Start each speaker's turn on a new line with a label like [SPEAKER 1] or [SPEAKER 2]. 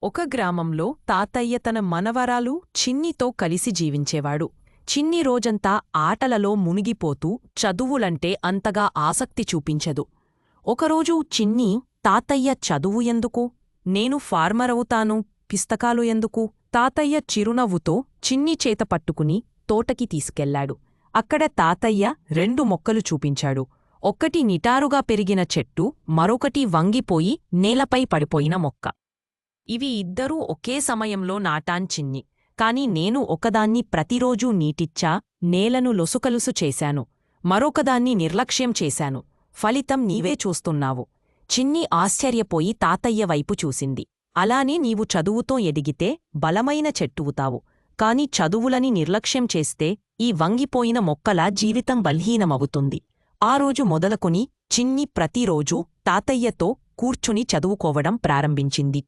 [SPEAKER 1] ఒక గ్రామంలో తాతయ్య తన మనవరాలు చిన్నితో కలిసి జీవించేవాడు. చిన్ని రోజంతా ఆటలలో మునిగిపోతూ చదువులంటే అంతగా ఆసక్తి చూపించదు. ఒకరోజు చిన్ని, తాతయ్య చదువు ఎందుకు? నేను ఫార్మరవుతాను, పిస్తకాలు ఎందుకు? తాతయ్య చిరునవ్వుతో చిన్ని చేత పట్టుకుని తోటకి తీసుకెళ్లాడు. అక్కడ తాతయ్య 2 మొక్కలు చూపించాడు. ఒక్కటి నిటారుగా పెరిగిన చెట్టు, మరొకటి వంగిపోయి నేలపై పడిపోయిన మొక్క. ఇవి ఇద్దరూ ఒకే సమయంలో నాటాన్ చిన్ని. కాని నేను ఒకదాన్ని ప్రతిరోజూ నీటిచ్చా, నేలను లొసుకలుసు చేశాను. మరొకదాన్ని నిర్లక్ష్యం చేశాను. ఫలితం నీవే చూస్తున్నావు. చిన్ని ఆశ్చర్యపోయి తాతయ్య వైపు చూసింది. అలానే నీవు చదువుతో ఎదిగితే బలమైన చెట్టువుతావు. కాని చదువులని నిర్లక్ష్యం చేస్తే ఈ వంగిపోయిన మొక్కలా జీవితం బలహీనమవుతుంది. ఆ రోజు మొదలుకొని చిన్ని ప్రతిరోజూ తాతయ్యతో కూర్చుని చదువుకోవడం ప్రారంభించింది.